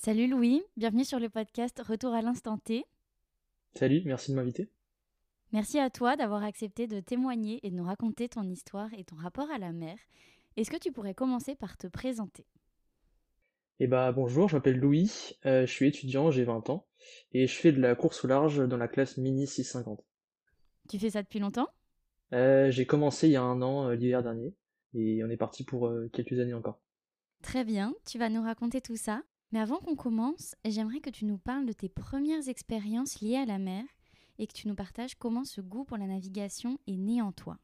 Salut Louis, bienvenue sur le podcast Retour à l'instant T. Salut, merci de m'inviter. Merci à toi d'avoir accepté de témoigner et de nous raconter ton histoire et ton rapport à la mer. Est-ce que tu pourrais commencer par te présenter? Bonjour, je m'appelle Louis, je suis étudiant, j'ai 20 ans, et je fais de la course au large dans la classe Mini 650. Tu fais ça depuis longtemps? J'ai commencé il y a un an, l'hiver dernier, et on est parti pour quelques années encore. Très bien, tu vas nous raconter tout ça. Mais avant qu'on commence, j'aimerais que tu nous parles de tes premières expériences liées à la mer et que tu nous partages comment ce goût pour la navigation est né en toi.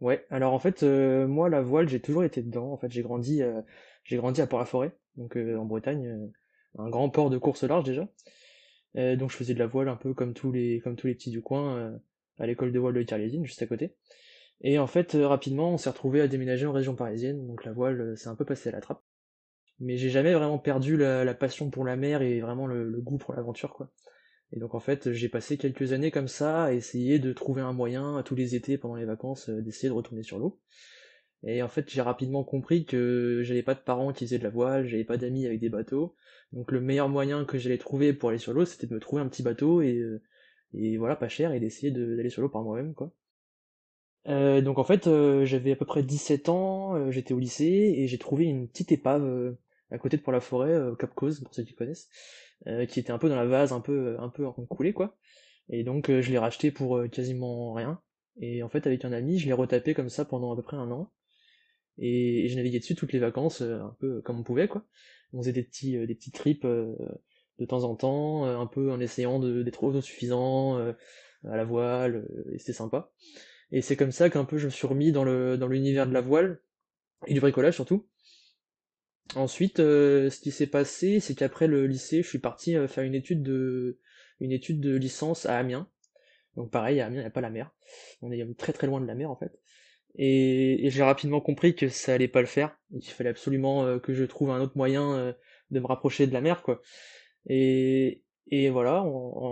Ouais, alors en fait, moi la voile, j'ai toujours été dedans. En fait, j'ai grandi à Port-la-Forêt, donc en Bretagne, un grand port de course au large déjà. Donc je faisais de la voile un peu comme tous les petits du coin, à l'école de voile de Carlésine, juste à côté. Et en fait, rapidement, on s'est retrouvé à déménager en région parisienne, donc la voile, c'est un peu passé à la trappe. Mais j'ai jamais vraiment perdu la passion pour la mer et vraiment le goût pour l'aventure, quoi. Et donc en fait, j'ai passé quelques années comme ça à essayer de trouver un moyen, tous les étés, pendant les vacances, d'essayer de retourner sur l'eau. Et en fait, j'ai rapidement compris que j'avais pas de parents qui faisaient de la voile, j'avais pas d'amis avec des bateaux. Donc le meilleur moyen que j'allais trouver pour aller sur l'eau, c'était de me trouver un petit bateau et voilà, pas cher, et d'essayer d'aller sur l'eau par moi-même, quoi. Donc en fait, j'avais à peu près 17 ans, j'étais au lycée et j'ai trouvé une petite épave à côté de Port-la-Forêt, au Cap Cause, pour ceux qui connaissent, qui était un peu dans la vase, un peu en train de couler, quoi. Et donc je l'ai racheté pour quasiment rien. Et en fait, avec un ami, je l'ai retapé comme ça pendant à peu près un an. Et je naviguais dessus toutes les vacances, un peu comme on pouvait, quoi. On faisait des petits trips de temps en temps, un peu en essayant d'être autosuffisant à la voile, et c'était sympa. Et c'est comme ça qu'un peu je me suis remis dans l'univers de la voile, et du bricolage surtout. Ensuite, ce qui s'est passé, c'est qu'après le lycée, je suis parti faire une étude de licence à Amiens. Donc pareil, à Amiens, il n'y a pas la mer. On est très très loin de la mer en fait. Et j'ai rapidement compris que ça allait pas le faire, et qu'il fallait absolument que je trouve un autre moyen de me rapprocher de la mer, quoi. Et voilà,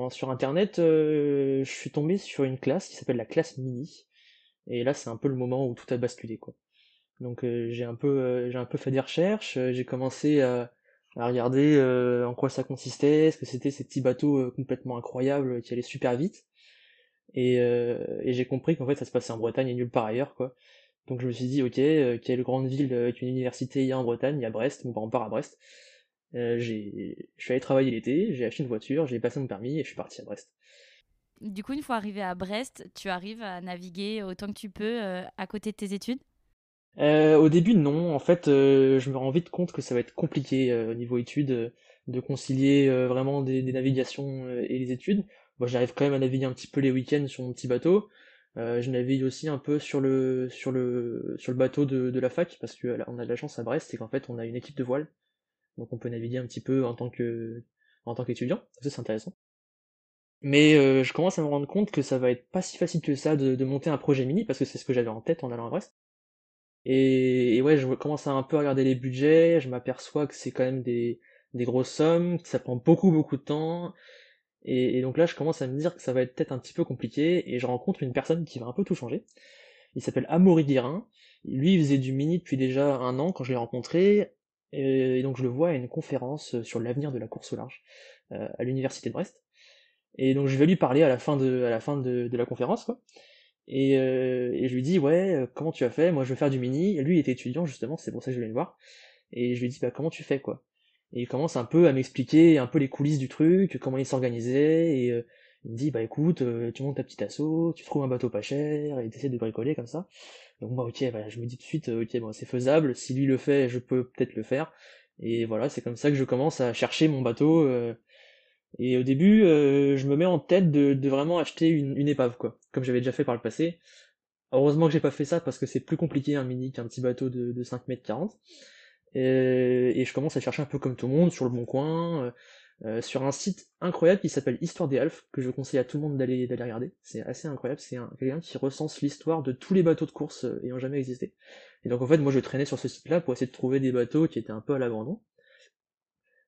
sur internet, je suis tombé sur une classe qui s'appelle la classe Mini. Et là, c'est un peu le moment où tout a basculé, quoi. Donc j'ai un peu fait des recherches, j'ai commencé à regarder en quoi ça consistait, ce que c'était ces petits bateaux complètement incroyables qui allaient super vite. Et j'ai compris qu'en fait ça se passait en Bretagne et nulle part ailleurs, quoi. Donc je me suis dit, ok, quelle grande ville avec une université il y a en Bretagne? Il y a Brest, mes parents partent à Brest. Je suis allé travailler l'été, j'ai acheté une voiture, j'ai passé mon permis et je suis parti à Brest. Du coup, une fois arrivé à Brest, tu arrives à naviguer autant que tu peux à côté de tes études? Au début, non. En fait, je me rends vite compte que ça va être compliqué au niveau études de concilier vraiment des navigations et les études. Moi, j'arrive quand même à naviguer un petit peu les week-ends sur mon petit bateau. Je navigue aussi un peu sur le bateau de la fac parce que on a de la chance à Brest, c'est qu'en fait, on a une équipe de voile, donc on peut naviguer un petit peu en tant qu'étudiant. Ça, c'est intéressant. Mais je commence à me rendre compte que ça va être pas si facile que ça de monter un projet mini parce que c'est ce que j'avais en tête en allant à Brest. Et ouais, je commence à un peu regarder les budgets, je m'aperçois que c'est quand même des grosses sommes, que ça prend beaucoup de temps, et donc là je commence à me dire que ça va être peut-être un petit peu compliqué, et je rencontre une personne qui va un peu tout changer. Il s'appelle Amaury Guérin, lui il faisait du mini depuis déjà un an quand je l'ai rencontré, et donc je le vois à une conférence sur l'avenir de la course au large à l'université de Brest. Et donc je vais lui parler à la fin de la conférence, quoi. Et je lui dis, ouais, comment tu as fait? Moi, je veux faire du mini. Et lui, il était étudiant, justement, c'est pour ça que je vais le voir. Et je lui dis, bah, comment tu fais, quoi? Et il commence un peu à m'expliquer un peu les coulisses du truc, comment il s'organisait. Et il me dit, bah, écoute, tu montes ta petite asso, tu trouves un bateau pas cher, et t'essaies de bricoler comme ça. Donc, moi, ok, bah, je me dis tout de suite, ok, bon, c'est faisable. Si lui le fait, je peux peut-être le faire. Et voilà, c'est comme ça que je commence à chercher mon bateau. Et au début, je me mets en tête de vraiment acheter une épave, quoi, comme j'avais déjà fait par le passé. Heureusement que j'ai pas fait ça parce que c'est plus compliqué un mini qu'un petit bateau de 5 mètres 40. Et je commence à chercher un peu comme tout le monde sur le bon coin, sur un site incroyable qui s'appelle Histoire des Alpes, que je conseille à tout le monde d'aller regarder. C'est assez incroyable, c'est quelqu'un qui recense l'histoire de tous les bateaux de course ayant jamais existé. Et donc en fait, moi je traînais sur ce site-là pour essayer de trouver des bateaux qui étaient un peu à l'abandon.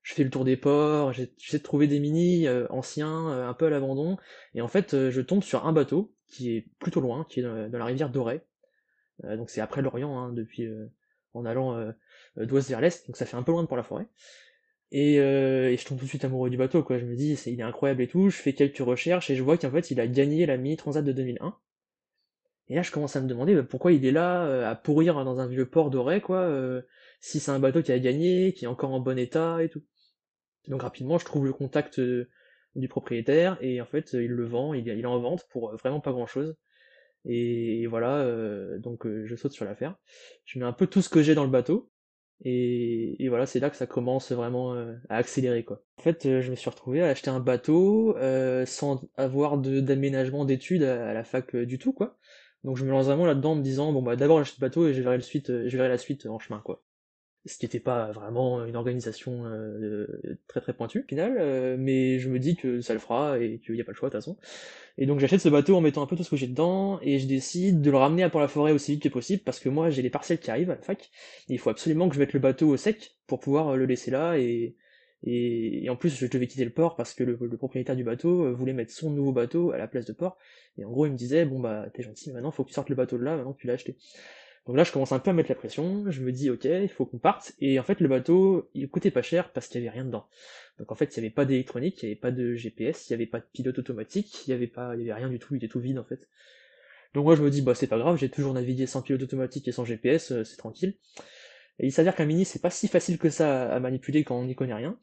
Je fais le tour des ports, j'essaie de trouver des mini anciens, un peu à l'abandon, et en fait je tombe sur un bateau qui est plutôt loin, qui est dans la rivière Dorée. Donc c'est après l'Orient, hein, depuis en allant d'ouest vers l'est, donc ça fait un peu loin pour la forêt. et je tombe tout de suite amoureux du bateau, quoi. Je me dis, il est incroyable et tout. Je fais quelques recherches et je vois qu'en fait, il a gagné la Mini Transat de 2001. Et là, je commence à me demander bah, pourquoi il est là, à pourrir dans un vieux port doré, quoi, si c'est un bateau qui a gagné, qui est encore en bon état et tout. Donc rapidement, je trouve le contact du propriétaire, et en fait, il le vend, il est en vente pour vraiment pas grand-chose. Et voilà, donc je saute sur l'affaire. Je mets un peu tout ce que j'ai dans le bateau, et voilà, c'est là que ça commence vraiment à accélérer, quoi. En fait, je me suis retrouvé à acheter un bateau sans avoir d'aménagement d'études à la fac du tout, quoi. Donc je me lance vraiment là-dedans en me disant, bon bah d'abord j'achète le bateau et je verrai la suite en chemin, quoi. Ce qui n'était pas vraiment une organisation très très pointue, au final, mais je me dis que ça le fera et qu'il n'y a pas le choix de toute façon. Et donc j'achète ce bateau en mettant un peu tout ce que j'ai dedans, et je décide de le ramener à Port-la-Forêt aussi vite que possible, parce que moi j'ai les partiels qui arrivent à la fac, et il faut absolument que je mette le bateau au sec pour pouvoir le laisser là, et en plus je devais quitter le port parce que le propriétaire du bateau voulait mettre son nouveau bateau à la place de port, et en gros il me disait, bon bah t'es gentil, maintenant faut que tu sortes le bateau de là, maintenant que tu l'as acheté. Donc là je commence un peu à mettre la pression, je me dis ok, il faut qu'on parte, et en fait le bateau il coûtait pas cher parce qu'il y avait rien dedans. Donc en fait, il n'y avait pas d'électronique, il n'y avait pas de GPS, il n'y avait pas de pilote automatique, il y avait rien du tout, il était tout vide en fait. Donc moi je me dis bah c'est pas grave, j'ai toujours navigué sans pilote automatique et sans GPS, c'est tranquille. Et il s'avère qu'un mini c'est pas si facile que ça à manipuler quand on n'y connaît rien.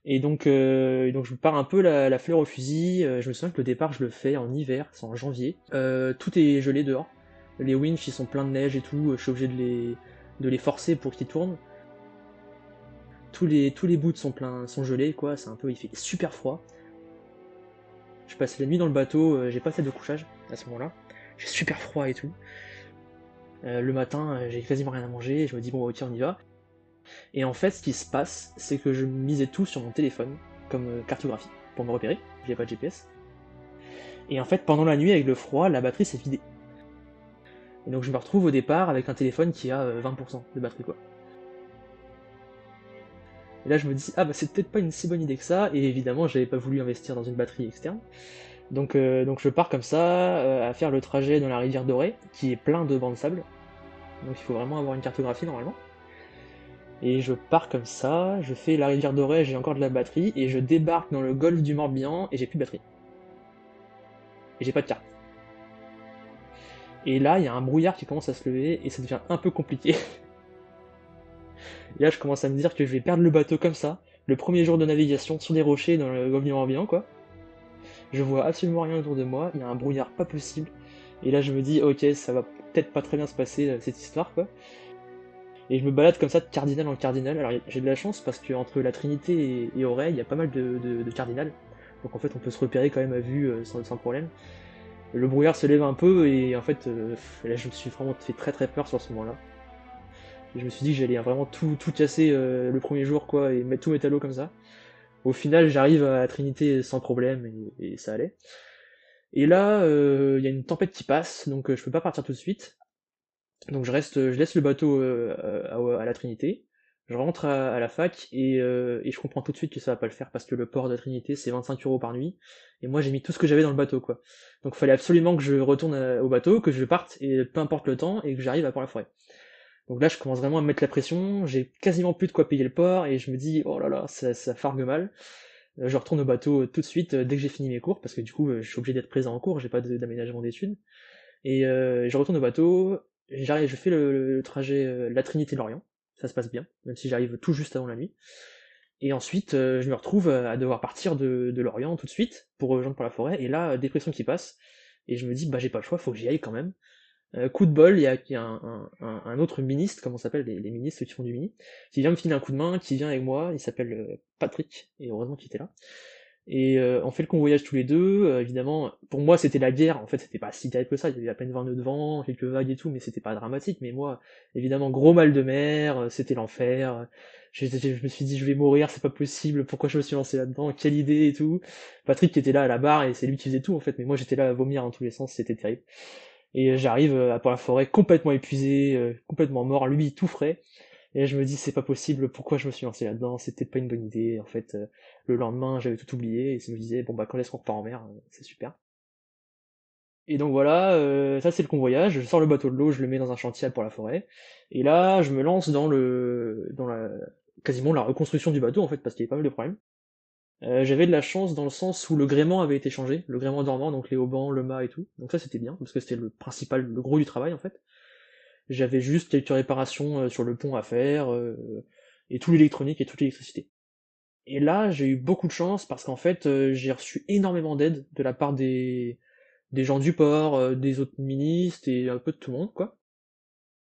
Et donc je pars un peu la fleur au fusil. Je me souviens que le départ je le fais en hiver, c'est en janvier. Tout est gelé dehors. Les winches ils sont pleins de neige et tout, je suis obligé de les forcer pour qu'ils tournent. Tous les bouts sont gelés, quoi, il fait super froid. Je passe la nuit dans le bateau, j'ai pas fait de couchage à ce moment-là. J'ai super froid et tout. Le matin, j'ai quasiment rien à manger, je me dis bon ok on y va. Et en fait ce qui se passe, c'est que je misais tout sur mon téléphone, comme cartographie, pour me repérer, j'ai pas de GPS. Et en fait pendant la nuit avec le froid, la batterie s'est vidée. Et donc je me retrouve au départ avec un téléphone qui a 20% de batterie, quoi. Et là je me dis ah bah c'est peut-être pas une si bonne idée que ça, et évidemment j'avais pas voulu investir dans une batterie externe. Donc je pars comme ça, à faire le trajet dans la rivière Dorée, qui est plein de bancs de sable. Donc il faut vraiment avoir une cartographie normalement. Et je pars comme ça, je fais la rivière Dorée, j'ai encore de la batterie, et je débarque dans le golfe du Morbihan, et j'ai plus de batterie. Et j'ai pas de carte. Et là, il y a un brouillard qui commence à se lever, et ça devient un peu compliqué. Et là, je commence à me dire que je vais perdre le bateau comme ça, le premier jour de navigation, sur des rochers dans le golfe du Morbihan, quoi. Je vois absolument rien autour de moi, il y a un brouillard pas possible. Et là, je me dis, ok, ça va peut-être pas très bien se passer cette histoire, quoi. Et je me balade comme ça de cardinal en cardinal. Alors j'ai de la chance parce que entre la Trinité et Auray, il y a pas mal de cardinal. Donc en fait, on peut se repérer quand même à vue sans problème. Le brouillard se lève un peu et en fait, là, je me suis vraiment fait très très peur sur ce moment-là. Et je me suis dit que j'allais vraiment tout casser le premier jour, quoi, et mettre tout métallo comme ça. Au final, j'arrive à la Trinité sans problème et ça allait. Et là, il y a une tempête qui passe, donc je peux pas partir tout de suite. Donc je laisse le bateau à la Trinité, je rentre à la fac et je comprends tout de suite que ça va pas le faire parce que le port de la Trinité c'est 25 € par nuit et moi j'ai mis tout ce que j'avais dans le bateau, quoi. Donc il fallait absolument que je retourne au bateau, que je parte et peu importe le temps et que j'arrive à Port-la-Forêt. Donc là je commence vraiment à me mettre la pression, j'ai quasiment plus de quoi payer le port et je me dis oh là là ça fargue mal. Je retourne au bateau tout de suite dès que j'ai fini mes cours parce que du coup je suis obligé d'être présent en cours, j'ai pas d'aménagement d'études. Et je retourne au bateau, je fais le trajet La Trinité-Lorient, ça se passe bien, même si j'arrive tout juste avant la nuit. Et ensuite, je me retrouve à devoir partir de Lorient tout de suite pour rejoindre Port-la-Forêt, et là, dépression qui passe, et je me dis, bah j'ai pas le choix, faut que j'y aille quand même. Coup de bol, il y a un autre ministre, comment ça s'appelle, les ministres qui font du mini, qui vient me filer un coup de main, qui vient avec moi, il s'appelle Patrick, et heureusement qu'il était là. Et on fait le convoyage tous les deux, évidemment, pour moi c'était la guerre, en fait c'était pas si terrible que ça, il y avait à peine 20 nœuds de vent, quelques vagues et tout, mais c'était pas dramatique, mais moi, évidemment, gros mal de mer, c'était l'enfer, je me suis dit je vais mourir, c'est pas possible, pourquoi je me suis lancé là-dedans, quelle idée et tout. Patrick qui était là à la barre, et c'est lui qui faisait tout en fait, mais moi j'étais là à vomir dans tous les sens, c'était terrible. Et j'arrive à Port-la-Forêt complètement épuisé, complètement mort, lui tout frais, et là, je me dis, c'est pas possible, pourquoi je me suis lancé là-dedans, c'était pas une bonne idée, en fait, le lendemain, j'avais tout oublié, et je me disais, bon bah quand est-ce qu'on repart en mer, c'est super. Et donc voilà, ça c'est le convoyage, je sors le bateau de l'eau, je le mets dans un chantier pour la forêt, et là, je me lance dans la quasiment la reconstruction du bateau en fait, parce qu'il y avait pas mal de problèmes. J'avais de la chance dans le sens où le gréement avait été changé, le gréement dormant, donc les haubans, le mât et tout. Donc ça c'était bien, parce que c'était le principal, le gros du travail en fait. J'avais juste quelques réparations sur le pont à faire, et tout l'électronique et toute l'électricité. Et là, j'ai eu beaucoup de chance parce qu'en fait, j'ai reçu énormément d'aide de la part des gens du port, des autres ministres et un peu de tout le monde, quoi.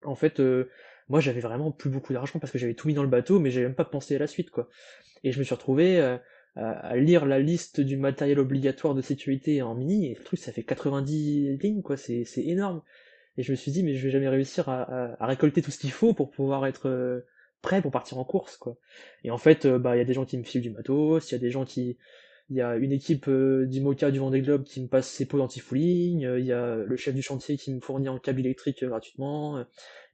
En fait, moi, j'avais vraiment plus beaucoup d'argent parce que j'avais tout mis dans le bateau, mais j'avais même pas pensé à la suite, quoi. Et je me suis retrouvé à lire la liste du matériel obligatoire de sécurité en mini, et le truc, ça fait 90 lignes, quoi, c'est énorme. Et je me suis dit, mais je vais jamais réussir à récolter tout ce qu'il faut pour pouvoir être prêt pour partir en course, quoi. Et en fait, bah, il y a des gens qui me filent du matos, il y a des gens qui, il y a une équipe d'IMOCA du Vendée Globe qui me passe ses pots d'anti-fouling, il y a le chef du chantier qui me fournit un câble électrique gratuitement,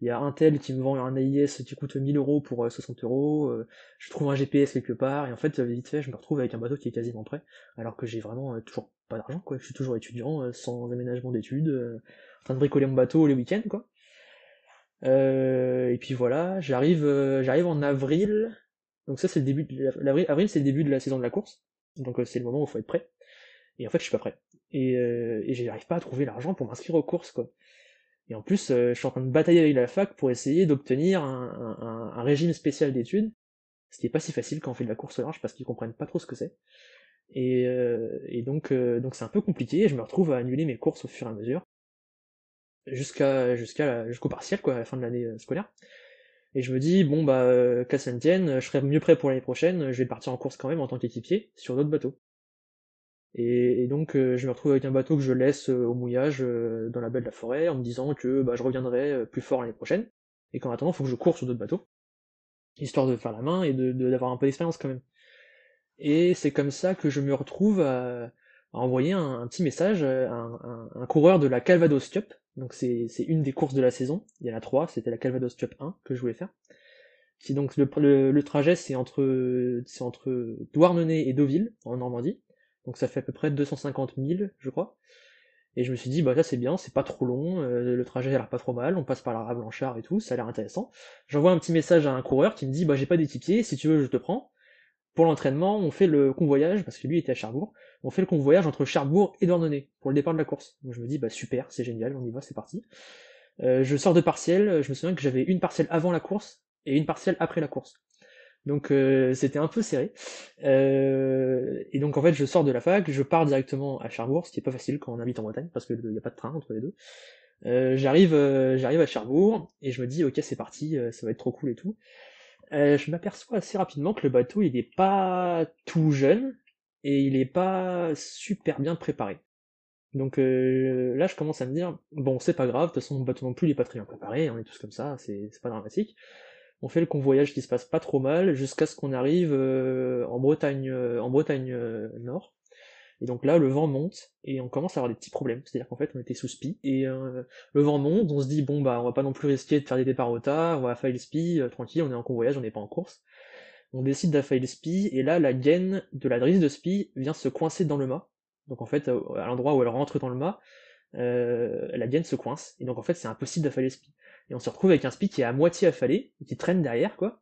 il y a un tel qui me vend un AIS qui coûte 1000 euros pour 60 euros, je trouve un GPS quelque part, et en fait, vite fait, je me retrouve avec un bateau qui est quasiment prêt, alors que j'ai vraiment toujours pas d'argent, quoi. Je suis toujours étudiant, sans aménagement d'études, en train de bricoler mon bateau les week-ends, quoi. Et puis voilà, j'arrive en avril, donc ça c'est le début de avril c'est le début de la saison de la course, donc c'est le moment où il faut être prêt. Et en fait je suis pas prêt. Et j'arrive pas à trouver l'argent pour m'inscrire aux courses, quoi. Et en plus je suis en train de batailler avec la fac pour essayer d'obtenir un régime spécial d'études, ce qui est pas si facile quand on fait de la course au large parce qu'ils comprennent pas trop ce que c'est. Et donc c'est un peu compliqué, et je me retrouve à annuler mes courses au fur et à mesure, jusqu'au partiel, quoi, à la fin de l'année scolaire. Et je me dis, bon bah, qu'à ça ne tienne, je serai mieux prêt pour l'année prochaine, je vais partir en course quand même en tant qu'équipier sur d'autres bateaux. Et donc je me retrouve avec un bateau que je laisse au mouillage dans la baie de la forêt en me disant que bah, je reviendrai plus fort l'année prochaine, et qu'en attendant, il faut que je cours sur d'autres bateaux, histoire de faire la main et d'avoir un peu d'expérience quand même. Et c'est comme ça que je me retrouve à envoyer un petit message à un coureur de la Calvados Cup. Donc c'est une des courses de la saison, il y en a trois, c'était la Calvados Cup 1 que je voulais faire. Qui donc le trajet c'est entre Douarnenez et Deauville en Normandie, donc ça fait à peu près 250 000 je crois. Et je me suis dit bah là c'est bien, c'est pas trop long, le trajet a l'air pas trop mal, on passe par la Rave Blanchard et tout, ça a l'air intéressant. J'envoie un petit message à un coureur qui me dit bah j'ai pas d'équipier, si tu veux je te prends. Pour l'entraînement, on fait le convoyage, parce que lui était à Cherbourg, on fait le convoyage entre Cherbourg et Douarnenez pour le départ de la course. Donc je me dis bah super, c'est génial, on y va, c'est parti. Je sors de partiel, je me souviens que j'avais une partielle avant la course et une partielle après la course. Donc c'était un peu serré. Et donc en fait je sors de la fac, je pars directement à Cherbourg, ce qui est pas facile quand on habite en Bretagne, parce qu'il n'y a pas de train entre les deux. J'arrive à Cherbourg, et je me dis ok c'est parti, ça va être trop cool et tout. Je m'aperçois assez rapidement que le bateau il est pas tout jeune, et il est pas super bien préparé. Donc là je commence à me dire, bon c'est pas grave, de toute façon mon bateau non plus il est pas très bien préparé, on est tous comme ça, c'est pas dramatique. On fait le convoyage qui se passe pas trop mal jusqu'à ce qu'on arrive en Bretagne Nord. Et donc là, le vent monte et on commence à avoir des petits problèmes. C'est-à-dire qu'en fait, on était sous spi et le vent monte. On se dit bon bah, on va pas non plus risquer de faire des départs au tard. On va fail spi tranquille. On est en convoyage, on n'est pas en course. On décide d'affaire spi et là, la gaine de la drisse de spi vient se coincer dans le mât. Donc en fait, à l'endroit où elle rentre dans le mât, la gaine se coince, et donc en fait c'est impossible d'affaler le spi. Et on se retrouve avec un spi qui est à moitié affalé, qui traîne derrière, quoi,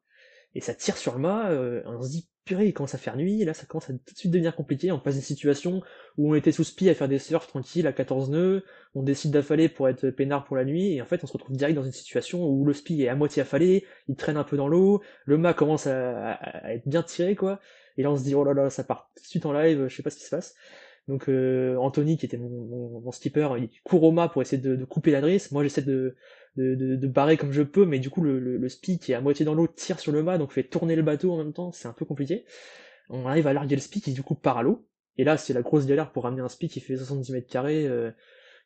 et ça tire sur le mât, on se dit, purée, il commence à faire nuit, et là ça commence à tout de suite devenir compliqué, on passe des situations où on était sous spi à faire des surfs tranquilles à 14 nœuds, on décide d'affaler pour être peinard pour la nuit, et en fait on se retrouve direct dans une situation où le spi est à moitié affalé, il traîne un peu dans l'eau, le mât commence à être bien tiré, quoi, et là on se dit, oh là là, ça part tout de suite en live, je sais pas ce qui se passe. Donc Anthony, qui était mon skipper, il court au mât pour essayer de couper la drisse. Moi j'essaie de barrer comme je peux, mais du coup le spi qui est à moitié dans l'eau tire sur le mât, donc fait tourner le bateau en même temps, c'est un peu compliqué. On arrive à larguer le spi qui du coup part à l'eau. Et là c'est la grosse galère pour ramener un spi qui fait 70 mètres carrés,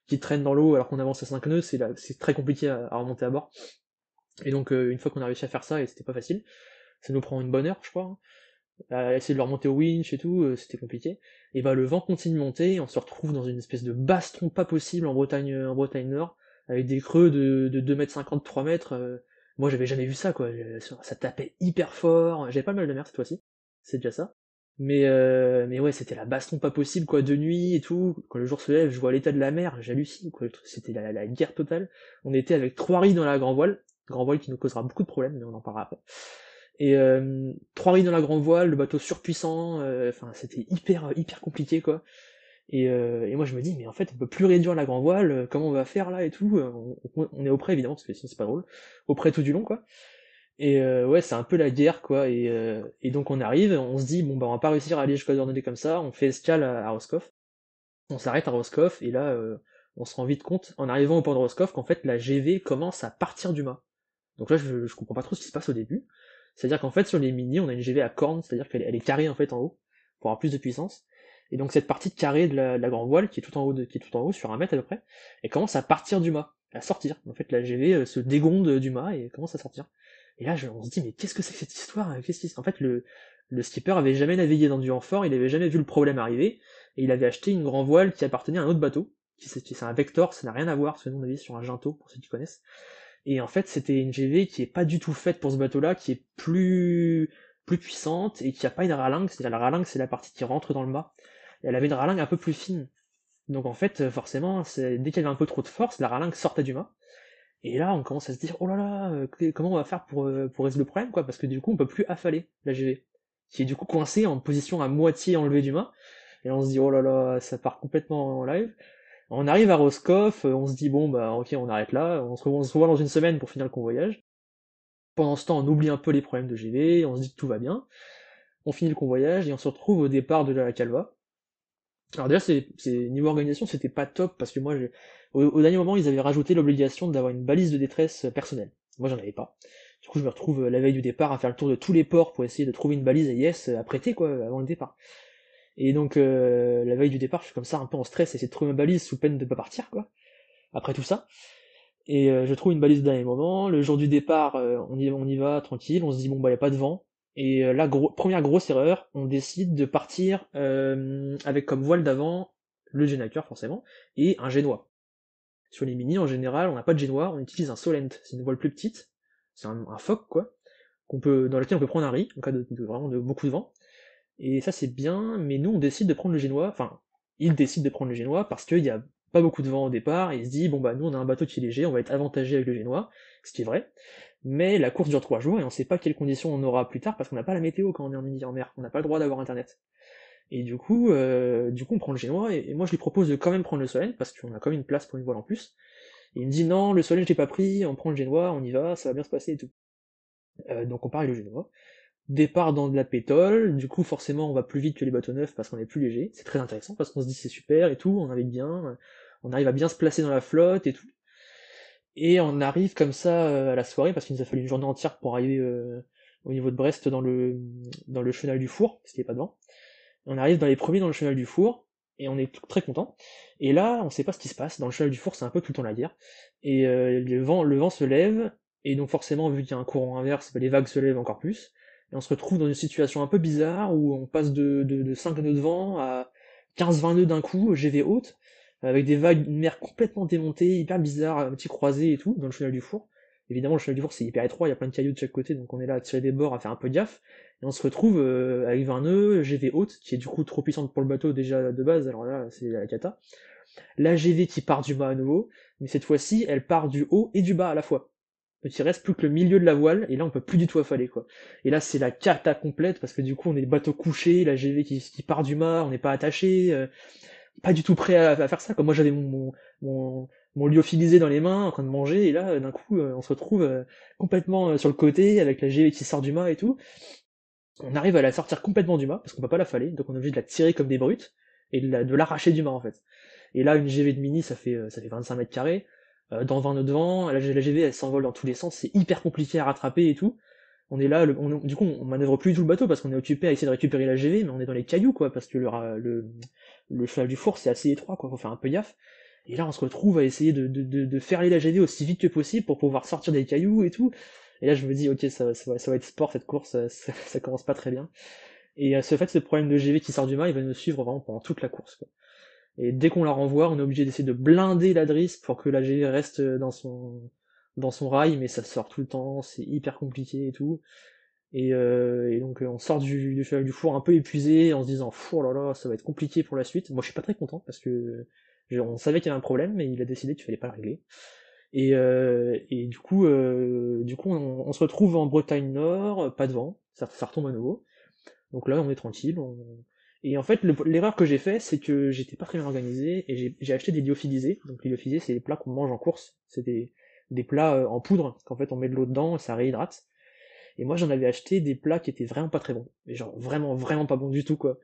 qui traîne dans l'eau alors qu'on avance à 5 nœuds, c'est très compliqué à remonter à bord. Et donc une fois qu'on a réussi à faire ça, et c'était pas facile, ça nous prend une bonne heure je crois, hein, à essayer de leur monter au winch et tout, c'était compliqué. Et bah le vent continue de monter, et on se retrouve dans une espèce de baston pas possible en Bretagne Nord, avec des creux de 2,50 m, 3 mètres. Moi j'avais jamais vu ça, quoi. Ça tapait hyper fort, j'avais pas le mal de mer cette fois-ci, c'est déjà ça. Mais ouais, c'était la baston pas possible, quoi, de nuit et tout. Quand le jour se lève, je vois l'état de la mer, j'hallucine, quoi. C'était la guerre totale. On était avec 3 riz dans la grand voile qui nous causera beaucoup de problèmes, mais on en parlera après. Et 3 riz dans la grand voile, le bateau surpuissant, enfin c'était hyper compliqué quoi. Et moi je me dis mais en fait on peut plus réduire la grand voile, comment on va faire là et tout, on est auprès évidemment parce que sinon c'est pas drôle, auprès tout du long quoi. Et ouais c'est un peu la guerre quoi, et donc on arrive, on se dit bon bah on va pas réussir à aller jusqu'à Dordogne comme ça, on fait escale à Roscoff, on s'arrête à Roscoff et là on se rend vite compte en arrivant au port de Roscoff qu'en fait la GV commence à partir du mât. Donc là je comprends pas trop ce qui se passe au début. C'est-à-dire qu'en fait sur les mini on a une GV à corne, c'est-à-dire qu'elle est carrée en fait en haut, pour avoir plus de puissance. Et donc cette partie carrée de la grand voile qui est tout en haut qui est tout en haut sur 1 mètre à peu près, elle commence à partir du mât, à sortir. En fait la GV se dégonde du mât et commence à sortir. Et là on se dit mais qu'est-ce que c'est que cette histoire? En fait le skipper avait jamais navigué dans du Hanfort, il avait jamais vu le problème arriver, et il avait acheté une grand voile qui appartenait à un autre bateau, c'est un Vector, ça n'a rien à voir, parce que nous on avait sur un Ginto, pour ceux qui connaissent. Et en fait, c'était une GV qui est pas du tout faite pour ce bateau-là, qui est plus puissante et qui a pas une ralingue. C'est-à-dire la ralingue, c'est la partie qui rentre dans le mât. Et elle avait une ralingue un peu plus fine. Donc en fait, forcément, dès qu'il y avait un peu trop de force, la ralingue sortait du mât. Et là, on commence à se dire, oh là là, comment on va faire pour résoudre le problème, quoi, parce que du coup, on peut plus affaler la GV, qui est du coup coincée en position à moitié enlevée du mât. Et là, on se dit, oh là là, ça part complètement en live. On arrive à Roscoff, on se dit bon bah ok on arrête là, on se revoit dans une semaine pour finir le convoyage. Pendant ce temps on oublie un peu les problèmes de GV, on se dit que tout va bien, on finit le convoyage et on se retrouve au départ de la Calva. Alors déjà niveau organisation c'était pas top parce que moi au dernier moment ils avaient rajouté l'obligation d'avoir une balise de détresse personnelle. Moi j'en avais pas. Du coup je me retrouve la veille du départ à faire le tour de tous les ports pour essayer de trouver une balise AIS à prêter quoi avant le départ. Et donc la veille du départ je suis comme ça un peu en stress, essayer de trouver ma balise sous peine de pas partir quoi. Après tout ça. Et je trouve une balise au dernier moment. Le jour du départ, on y va tranquille, on se dit bon bah y a pas de vent. Et là, première grosse erreur, on décide de partir avec comme voile d'avant le Genaker forcément, et un génois. Sur les mini en général, on n'a pas de génois, on utilise un Solent, c'est une voile plus petite, c'est un phoque quoi, dans lequel on peut prendre un riz, en cas vraiment de beaucoup de vent. Et ça c'est bien, mais nous on décide de prendre le génois, enfin, il décide de prendre le génois parce qu'il y a pas beaucoup de vent au départ, et il se dit, bon bah nous on a un bateau qui est léger, on va être avantagé avec le génois, ce qui est vrai, mais la course dure 3 jours et on sait pas quelles conditions on aura plus tard parce qu'on n'a pas la météo quand on est en midi en mer, on n'a pas le droit d'avoir internet. Et du coup on prend le génois, et moi je lui propose de quand même prendre le Solent, parce qu'on a quand même une place pour une voile en plus, et il me dit non, le Solent je l'ai pas pris, on prend le génois, on y va, ça va bien se passer et tout. Donc on part avec le génois. Départ dans de la pétole, du coup forcément on va plus vite que les bateaux neufs parce qu'on est plus léger, c'est très intéressant parce qu'on se dit c'est super et tout, on navigue bien, on arrive à bien se placer dans la flotte et tout. Et on arrive comme ça à la soirée, parce qu'il nous a fallu une journée entière pour arriver au niveau de Brest dans le chenal du Four, parce qu'il n'y avait pas de vent. On arrive dans les premiers dans le chenal du Four, et on est très content. Et là, on sait pas ce qui se passe, dans le chenal du Four c'est un peu tout le temps la guerre, et le vent se lève, et donc forcément vu qu'il y a un courant inverse, bah, les vagues se lèvent encore plus, et on se retrouve dans une situation un peu bizarre, où on passe de 5 nœuds de vent à 15-20 nœuds d'un coup, GV haute, avec des vagues, une mer complètement démontée, hyper bizarre, un petit croisé et tout, dans le chenal du Four. Évidemment, le chenal du Four c'est hyper étroit, il y a plein de cailloux de chaque côté, donc on est là à tirer des bords, à faire un peu gaffe, et on se retrouve avec 20 nœuds, GV haute, qui est du coup trop puissante pour le bateau déjà de base, alors là c'est la cata. La GV qui part du bas à nouveau, mais cette fois-ci elle part du haut et du bas à la fois. Donc il reste plus que le milieu de la voile, et là on peut plus du tout affaler quoi. Et là c'est la cata complète, parce que du coup on est le bateau couché, la GV qui part du mât, on n'est pas attaché, pas du tout prêt à faire ça, comme moi j'avais mon lyophilisé dans les mains en train de manger, et là d'un coup on se retrouve complètement sur le côté avec la GV qui sort du mât et tout. On arrive à la sortir complètement du mât parce qu'on peut pas la faller, donc on est obligé de la tirer comme des brutes et de l'arracher du mât en fait. Et là une GV de mini ça fait 25 mètres carrés, dans 20 nœuds de vent, la GV elle s'envole dans tous les sens, c'est hyper compliqué à rattraper et tout. On est là, du coup on manœuvre plus du tout le bateau parce qu'on est occupé à essayer de récupérer la GV, mais on est dans les cailloux quoi, parce que le cheval du four c'est assez étroit quoi, faut faire un peu gaffe. Et là on se retrouve à essayer de faire aller la GV aussi vite que possible pour pouvoir sortir des cailloux et tout. Et là je me dis ok ça va être sport cette course, ça commence pas très bien. Et ce problème de GV qui sort du mât, il va nous suivre vraiment pendant toute la course quoi. Et dès qu'on la renvoie, on est obligé d'essayer de blinder la drisse pour que la GV reste dans son rail, mais ça sort tout le temps, c'est hyper compliqué et tout. Et donc on sort du cheval du four un peu épuisé en se disant oh là là ça va être compliqué pour la suite. Moi je suis pas très content parce que on savait qu'il y avait un problème mais il a décidé qu'il fallait pas le régler. Et du coup on se retrouve en Bretagne Nord, pas de vent, ça retombe à nouveau. Donc là, on est tranquille. Et en fait, l'erreur que j'ai fait, c'est que j'étais pas très bien organisé et j'ai acheté des lyophilisés. Donc les lyophilisés, c'est les plats qu'on mange en course. C'est des plats en poudre qu'en fait on met de l'eau dedans, ça réhydrate. Et moi, j'en avais acheté des plats qui étaient vraiment pas très bons. Et genre vraiment, vraiment pas bons du tout, quoi.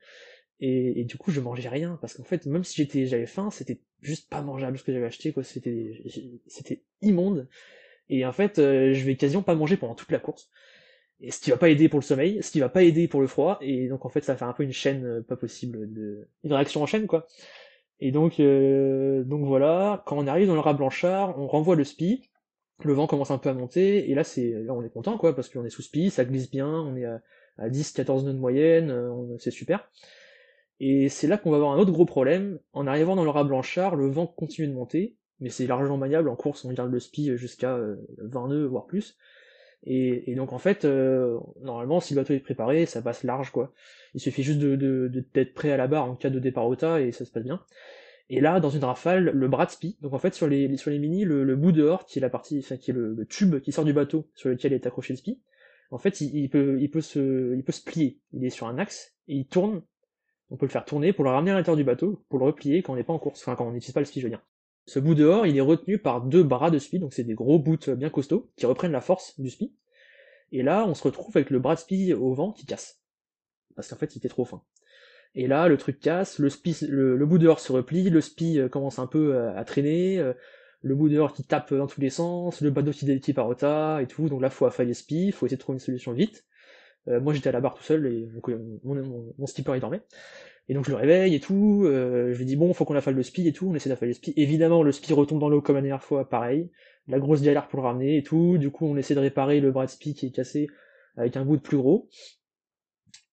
Et du coup, je mangeais rien parce qu'en fait, même si j'avais faim, c'était juste pas mangeable ce que j'avais acheté, quoi. C'était immonde. Et en fait, je vais quasiment pas manger pendant toute la course. Et ce qui va pas aider pour le sommeil, ce qui va pas aider pour le froid, et donc en fait ça fait un peu une chaîne pas possible, une réaction en chaîne quoi. Et donc voilà, quand on arrive dans le raz Blanchard, on renvoie le spi, le vent commence un peu à monter, et là on est content quoi, parce qu'on est sous spi, ça glisse bien, on est à 10-14 nœuds de moyenne, c'est super. Et c'est là qu'on va avoir un autre gros problème, en arrivant dans le raz Blanchard, le vent continue de monter, mais c'est largement maniable, en course on garde le spi jusqu'à 20 nœuds, voire plus. Et donc en fait, normalement, si le bateau est préparé, ça passe large, quoi. Il suffit juste d'être prêt à la barre en cas de départ au tas et ça se passe bien. Et là, dans une rafale, le bras de spi, donc en fait sur les mini, le bout dehors, qui est la partie, enfin qui est le tube qui sort du bateau sur lequel est accroché le spi, en fait, il peut se plier. Il est sur un axe et il tourne. On peut le faire tourner pour le ramener à l'intérieur du bateau, pour le replier quand on n'est pas en course, enfin quand on n'utilise pas le spi, je veux dire. Ce bout dehors, il est retenu par deux bras de spi, donc c'est des gros bouts bien costauds, qui reprennent la force du spi. Et là, on se retrouve avec le bras de spi au vent qui casse. Parce qu'en fait, il était trop fin. Et là, le truc casse, le bout dehors se replie, le spi commence un peu à traîner, le bout dehors qui tape dans tous les sens, le bateau qui part au tas et tout. Donc là, faut affaler le spi, faut essayer de trouver une solution vite. Moi, j'étais à la barre tout seul et donc, mon skipper il dormait. Et donc je le réveille et tout, je lui dis bon, faut qu'on affale le spi et tout, on essaie d'affaler le spi. Évidemment, le spi retombe dans l'eau comme la dernière fois, pareil. La grosse galère pour le ramener et tout, du coup on essaie de réparer le bras de spi qui est cassé avec un bout de plus gros.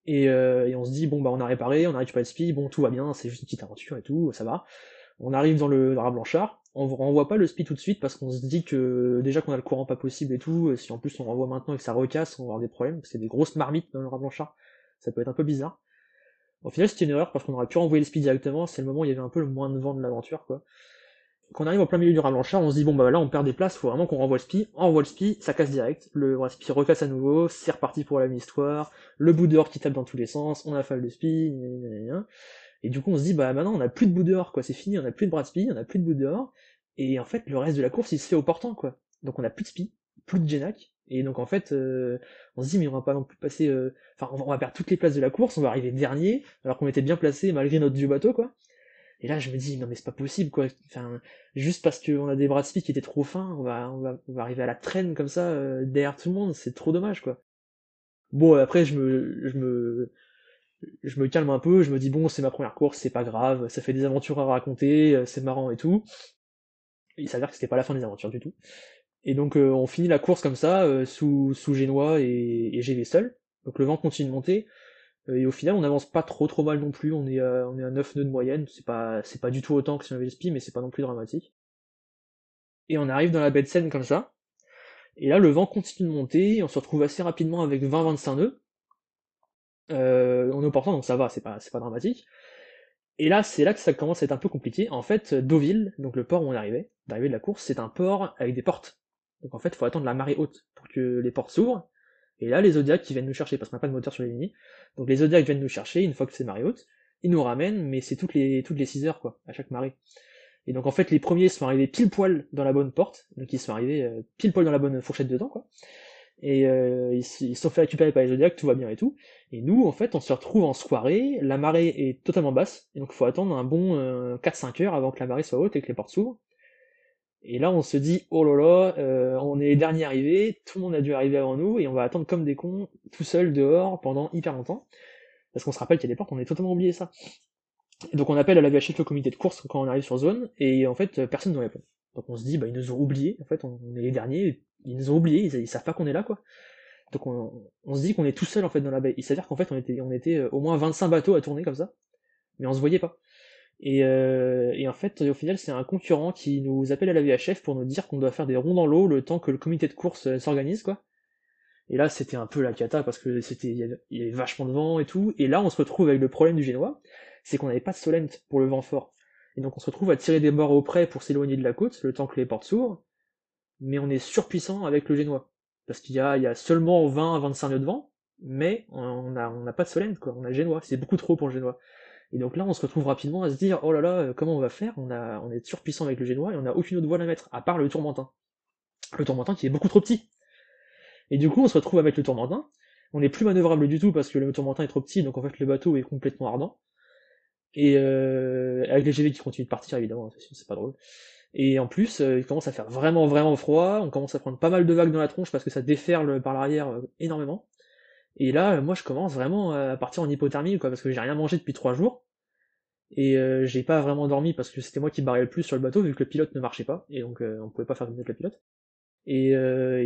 Et on se dit bon bah on a réparé, on a récupéré le spi, bon tout va bien, c'est juste une petite aventure et tout, ça va. On arrive dans le raz Blanchard, on renvoie pas le spi tout de suite parce qu'on se dit que déjà qu'on a le courant pas possible et tout, si en plus on renvoie maintenant et que ça recasse, on va avoir des problèmes, parce que c'est des grosses marmites dans le raz Blanchard, ça peut être un peu bizarre. Au final, c'était une erreur parce qu'on aurait pu renvoyer le speed directement, c'est le moment où il y avait un peu le moins de vent de l'aventure, quoi. Quand on arrive au plein milieu du raz Blanchard, on se dit bon bah là on perd des places, faut vraiment qu'on renvoie le spi, on renvoie le spi, ça casse direct, le spi recasse à nouveau, c'est reparti pour la même histoire, le bout dehors qui tape dans tous les sens, on affale le spi, gna gna gna gna. Et du coup on se dit bah maintenant on a plus de bout dehors quoi, c'est fini, on a plus de bras de spi, on a plus de bout dehors, et en fait le reste de la course il se fait au portant quoi. Donc on a plus de spi, plus de Genac, et donc en fait on se dit mais on va pas non plus passer, enfin on va perdre toutes les places de la course, on va arriver dernier, alors qu'on était bien placé malgré notre vieux bateau quoi. Et là je me dis non mais c'est pas possible quoi, enfin juste parce qu'on a des bras de spi qui étaient trop fins, on va arriver à la traîne comme ça derrière tout le monde, c'est trop dommage quoi. Bon après je me calme un peu, je me dis bon c'est ma première course, c'est pas grave, ça fait des aventures à raconter, c'est marrant et tout. Et il s'avère que c'était pas la fin des aventures du tout. Et donc on finit la course comme ça, sous Génois et GV seul. Donc le vent continue de monter, et au final on avance pas trop mal non plus, on est à 9 nœuds de moyenne, c'est pas du tout autant que si on avait le spi, mais c'est pas non plus dramatique. Et on arrive dans la baie de Seine comme ça, et là le vent continue de monter, et on se retrouve assez rapidement avec 20-25 nœuds. On est au portant donc ça va, c'est pas dramatique. Et là, c'est là que ça commence à être un peu compliqué. En fait, Deauville, donc le port où on arrivait, d'arrivée de la course, c'est un port avec des portes. Donc en fait, il faut attendre la marée haute pour que les portes s'ouvrent. Et là, les Zodiacs qui viennent nous chercher, parce qu'on n'a pas de moteur sur les mini. Donc les Zodiacs viennent nous chercher une fois que c'est marée haute. Ils nous ramènent, mais c'est toutes les 6 heures, quoi, à chaque marée. Et donc en fait, les premiers sont arrivés pile poil dans la bonne porte. Donc ils sont arrivés pile poil dans la bonne fourchette dedans, quoi. Et ils se sont fait récupérer par les Zodiacs, tout va bien et tout. Et nous, en fait, on se retrouve en soirée, la marée est totalement basse, et donc il faut attendre un bon 4-5 heures avant que la marée soit haute et que les portes s'ouvrent. Et là, on se dit, oh là là, on est les derniers arrivés, tout le monde a dû arriver avant nous, et on va attendre comme des cons, tout seul dehors, pendant hyper longtemps. Parce qu'on se rappelle qu'il y a des portes, on a totalement oublié ça. Et donc on appelle à la VHF le comité de course quand on arrive sur zone, et en fait, personne ne nous répond. Donc on se dit, bah ils nous ont oubliés, en fait, on est les derniers, ils nous ont oubliés, ils savent pas qu'on est là, quoi. Donc on se dit qu'on est tout seul en fait dans la baie. Il s'avère qu'en fait on était au moins 25 bateaux à tourner comme ça, mais on se voyait pas. Et en fait au final c'est un concurrent qui nous appelle à la VHF pour nous dire qu'on doit faire des ronds dans l'eau le temps que le comité de course s'organise quoi. Et là c'était un peu la cata parce que il y avait vachement de vent et tout. Et là on se retrouve avec le problème du Génois, c'est qu'on n'avait pas de solent pour le vent fort. Et donc on se retrouve à tirer des bords au près pour s'éloigner de la côte le temps que les portes s'ouvrent. mais on est surpuissant avec le génois. Parce qu'il y a seulement 20 à 25 nœuds de vent, mais on n'a pas de solène, quoi. On a le génois, c'est beaucoup trop pour le génois. Et donc là, on se retrouve rapidement à se dire, oh là là, comment on va faire? On est surpuissant avec le génois et on n'a aucune autre voile à mettre, à part le tourmentin. Le tourmentin qui est beaucoup trop petit. Et du coup, on se retrouve avec le tourmentin. On n'est plus manœuvrable du tout parce que le tourmentin est trop petit, donc en fait le bateau est complètement ardent. Et avec les GV qui continuent de partir évidemment, c'est pas drôle. Et en plus, il commence à faire vraiment vraiment froid, on commence à prendre pas mal de vagues dans la tronche parce que ça déferle par l'arrière énormément. Et là, moi je commence vraiment à partir en hypothermie, quoi, parce que j'ai rien mangé depuis 3 jours. Et j'ai pas vraiment dormi parce que c'était moi qui barrais le plus sur le bateau vu que le pilote ne marchait pas, et donc on pouvait pas faire venir le pilote. Et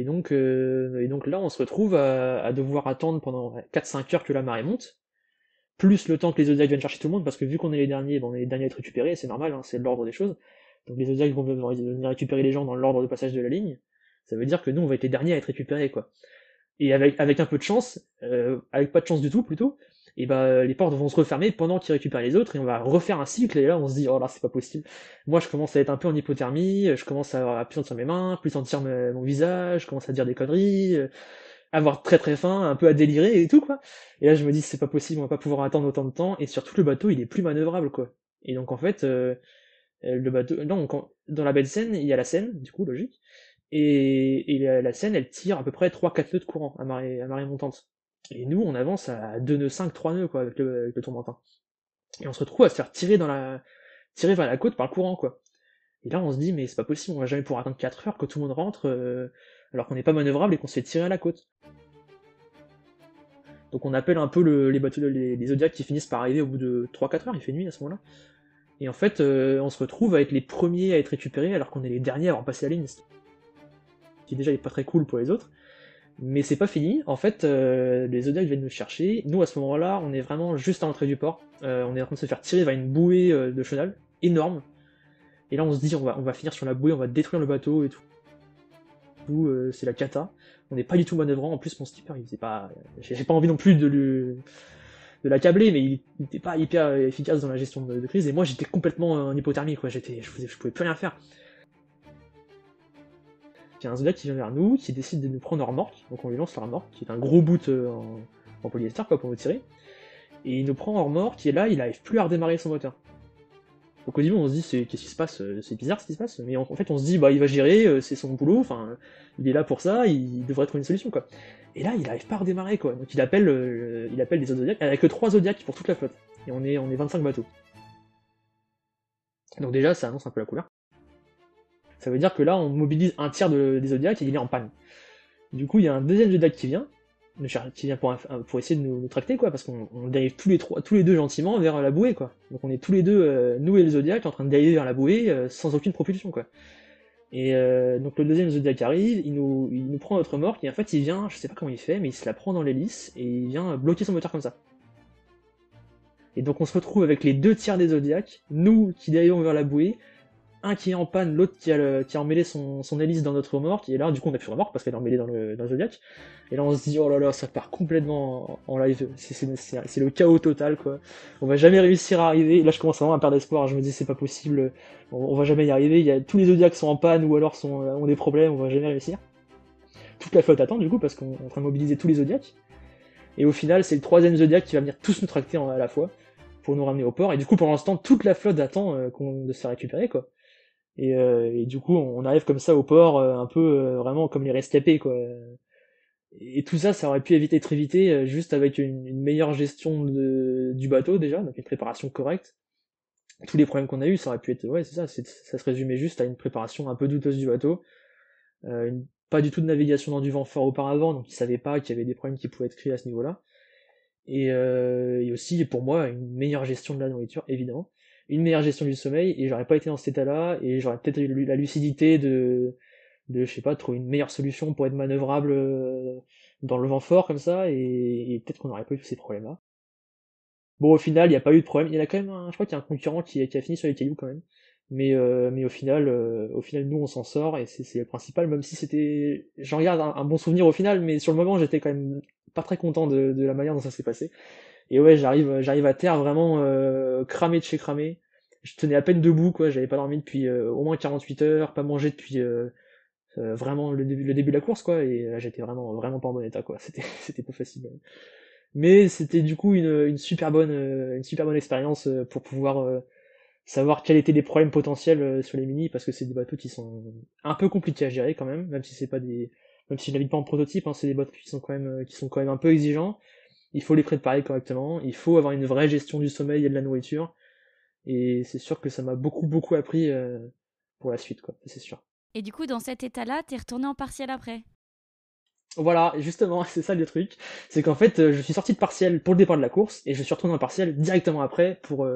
donc là, on se retrouve à devoir attendre pendant 4-5 heures que la marée monte, plus le temps que les Zodiacs viennent chercher tout le monde, parce que vu qu'on est les derniers, on est les derniers à être récupérés, c'est normal, hein, c'est l'ordre des choses. Donc les Zodiacs vont venir récupérer les gens dans l'ordre de passage de la ligne. Ça veut dire que nous, on va être les derniers à être récupérés, quoi. Et avec un peu de chance, avec pas de chance du tout plutôt, et les portes vont se refermer pendant qu'ils récupèrent les autres, et on va refaire un cycle, et là on se dit, oh là c'est pas possible. Moi je commence à être un peu en hypothermie, je commence à plus sentir mes mains, plus sentir mon visage, je commence à dire des conneries, avoir très très faim, un peu à délirer et tout quoi. Et là je me dis c'est pas possible, on va pas pouvoir attendre autant de temps, et surtout le bateau il est plus manœuvrable quoi. Et donc en fait, le bateau, non, dans la baie de Seine, il y a la Seine, du coup logique, et la Seine, elle tire à peu près 3-4 nœuds de courant à marée montante. Et nous, on avance à 2 nœuds 5, 3 nœuds, quoi, avec le tourmentin. Et on se retrouve à se faire tirer vers la côte par le courant, quoi. Et là, on se dit, mais c'est pas possible, on va jamais pouvoir attendre 4 heures que tout le monde rentre, alors qu'on n'est pas manœuvrable et qu'on se fait tirer à la côte. Donc on appelle un peu les bateaux, les Zodiacs qui finissent par arriver au bout de 3-4 heures, il fait nuit à ce moment-là. Et en fait, on se retrouve à être les premiers à être récupérés alors qu'on est les derniers à avoir passé la ligne, ce qui déjà est pas très cool pour les autres. Mais c'est pas fini, en fait, les Zodiacs viennent nous chercher. Nous, à ce moment-là, on est vraiment juste à l'entrée du port. On est en train de se faire tirer vers une bouée de chenal, énorme. Et là, on se dit, on va finir sur la bouée, on va détruire le bateau et tout. C'est la cata. On n'est pas du tout manœuvrant. En plus, mon skipper, il faisait pas. J'ai pas envie non plus de l'accabler, mais il était pas hyper efficace dans la gestion de crise. Et moi, j'étais complètement en hypothermie, quoi. Je pouvais plus rien faire. Il y a un Zodiac qui vient vers nous, qui décide de nous prendre en remorque, donc on lui lance la remorque, qui est un gros boot en polyester quoi, pour nous tirer, et il nous prend en remorque, et là il arrive plus à redémarrer son moteur. Donc au début on se dit qu'est-ce qui se passe, c'est bizarre ce qui se passe, mais en fait on se dit il va gérer, c'est son boulot, enfin il est là pour ça, il devrait trouver une solution quoi. Et là il arrive pas à redémarrer quoi, donc il appelle les autres Zodiacs, avec que 3 Zodiacs pour toute la flotte, et on est 25 bateaux. Donc déjà ça annonce un peu la couleur. Ça veut dire que là on mobilise un tiers des Zodiacs et il est en panne. Du coup, il y a un deuxième Zodiac qui vient pour essayer de nous tracter, quoi, parce qu'on dérive tous les deux gentiment vers la bouée, quoi. Donc on est tous les deux, nous et le Zodiac, en train de dériver vers la bouée sans aucune propulsion, quoi. Et donc le deuxième Zodiac arrive, il nous prend notre remorque, et en fait il vient, je sais pas comment il fait, mais il se la prend dans l'hélice, et il vient bloquer son moteur comme ça. Et donc on se retrouve avec les 2 tiers des Zodiacs, nous qui dérivons vers la bouée, un qui est en panne, l'autre qui a emmêlé son hélice dans notre remorque, et là du coup on a plus remorque parce qu'elle est emmêlée dans le Zodiac, et là on se dit oh là là ça part complètement en live, c'est le chaos total quoi, on va jamais réussir à arriver, là je commence vraiment à perdre espoir, je me dis c'est pas possible, on va jamais y arriver, tous les Zodiacs sont en panne ou alors ont des problèmes, on va jamais réussir. Toute la flotte attend du coup parce qu'on est en train de mobiliser tous les Zodiacs, et au final c'est le 3ème Zodiac qui va venir tous nous tracter à la fois pour nous ramener au port, et du coup pendant ce temps toute la flotte attend de se faire récupérer quoi. Et du coup, on arrive comme ça au port, un peu vraiment comme les rescapés, quoi. Et tout ça, ça aurait pu être évité juste avec une meilleure gestion du bateau déjà, donc une préparation correcte. Tous les problèmes qu'on a eu, ça aurait pu être, ouais, c'est ça, ça se résumait juste à une préparation un peu douteuse du bateau, pas du tout de navigation dans du vent fort auparavant, donc ils savaient pas qu'il y avait des problèmes qui pouvaient être créés à ce niveau-là. Et aussi, pour moi, une meilleure gestion de la nourriture, évidemment, une meilleure gestion du sommeil, et j'aurais pas été dans cet état-là, et j'aurais peut-être eu la lucidité je sais pas, trouver une meilleure solution pour être manœuvrable dans le vent fort comme ça, et peut-être qu'on n'aurait pas eu tous ces problèmes-là. Bon, au final, il n'y a pas eu de problème. Il y en a quand même je crois qu'il y a un concurrent qui a fini sur les cailloux quand même. Mais au final, nous, on s'en sort, et c'est le principal, même si j'en garde un bon souvenir au final, mais sur le moment, j'étais quand même pas très content de la manière dont ça s'est passé. Et ouais, j'arrive à terre vraiment cramé de chez cramé. Je tenais à peine debout, quoi, j'avais pas dormi depuis au moins 48 heures, pas mangé depuis vraiment le début de la course, quoi, et là j'étais vraiment pas en bon état, quoi. C'était pas facile. Mais c'était du coup une super bonne expérience pour pouvoir savoir quels étaient les problèmes potentiels sur les mini, parce que c'est des bateaux qui sont un peu compliqués à gérer quand même si c'est pas des, même si je navigue pas en prototype, hein, c'est des bateaux qui sont quand même un peu exigeants. Il faut les préparer correctement, il faut avoir une vraie gestion du sommeil et de la nourriture, et c'est sûr que ça m'a beaucoup appris pour la suite, quoi, c'est sûr. Et du coup, dans cet état-là, t'es retourné en partiel après? Voilà, justement, c'est ça le truc, c'est qu'en fait, je suis sorti de partiel pour le départ de la course, et je suis retourné en partiel directement après pour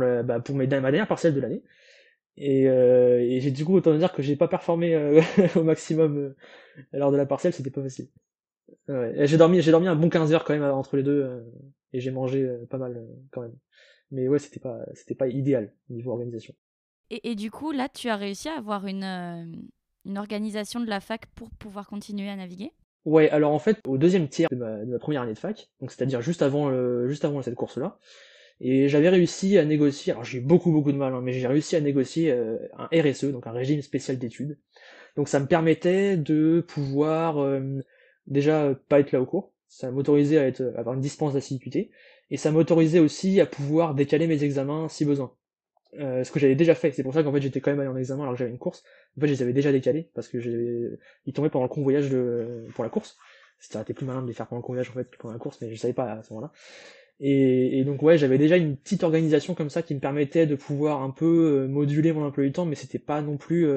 ma dernière partielle de l'année. Et j'ai du coup autant dire que j'ai pas performé au maximum lors de la partielle, c'était pas facile. Ouais. Et j'ai dormi un bon 15 heures quand même entre les deux, et j'ai mangé pas mal quand même. Mais ouais, c'était pas idéal niveau organisation. Et du coup, là, tu as réussi à avoir une organisation de la fac pour pouvoir continuer à naviguer? Ouais, alors en fait, au deuxième tiers de ma première année de fac, donc c'est-à-dire juste avant cette course-là, et j'avais réussi à négocier, alors j'ai eu beaucoup de mal, hein, mais j'ai réussi à négocier un RSE, donc un régime spécial d'études. Donc ça me permettait de pouvoir déjà pas être là au cours, ça m'autorisait avoir une dispense d'assiduité, et ça m'autorisait aussi à pouvoir décaler mes examens si besoin. Ce que j'avais déjà fait, c'est pour ça qu'en fait j'étais quand même allé en examen alors que j'avais une course. En fait je les avais déjà décalés parce que ils tombaient pendant le convoyage pour la course. C'était plus malin de les faire pendant le convoyage en fait que pendant la course, mais je savais pas à ce moment-là. Et donc ouais, j'avais déjà une petite organisation comme ça qui me permettait de pouvoir un peu moduler mon emploi du temps, mais c'était pas non plus,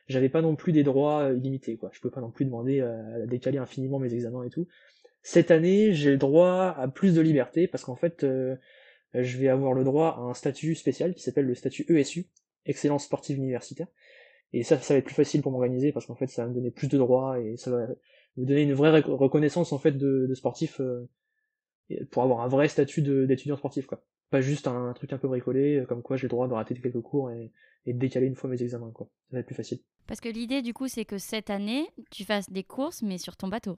j'avais pas non plus des droits illimités, quoi. Je pouvais pas non plus demander à décaler infiniment mes examens et tout. Cette année, j'ai le droit à plus de liberté parce qu'en fait, je vais avoir le droit à un statut spécial qui s'appelle le statut ESU, Excellence sportive universitaire. Et ça va être plus facile pour m'organiser parce qu'en fait, ça va me donner plus de droits et ça va me donner une vraie reconnaissance en fait de sportif pour avoir un vrai statut d'étudiant sportif, quoi. Pas juste un truc un peu bricolé, comme quoi j'ai le droit de rater quelques cours et de décaler une fois mes examens, quoi. Ça va être plus facile. Parce que l'idée, du coup, c'est que cette année, tu fasses des courses, mais sur ton bateau.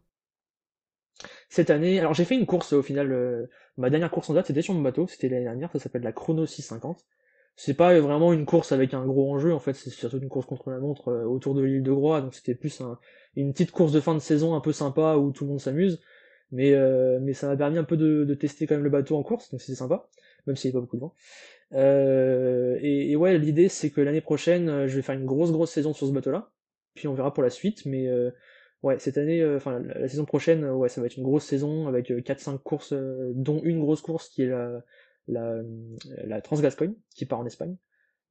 Cette année, alors j'ai fait une course au final, ma dernière course en date c'était sur mon bateau, c'était l'année dernière, ça s'appelle la Chrono 650. C'est pas vraiment une course avec un gros enjeu, en fait, c'est surtout une course contre la montre autour de l'île de Groix, donc c'était plus une petite course de fin de saison un peu sympa où tout le monde s'amuse, mais ça m'a permis un peu de tester quand même le bateau en course, donc c'était sympa, même s'il n'y a pas beaucoup de vent. Et ouais, l'idée c'est que l'année prochaine, je vais faire une grosse saison sur ce bateau-là, puis on verra pour la suite, mais ouais, cette année, enfin la saison prochaine, ouais, ça va être une grosse saison avec 4-5 courses, dont une grosse course qui est la, la Transgascogne, qui part en Espagne.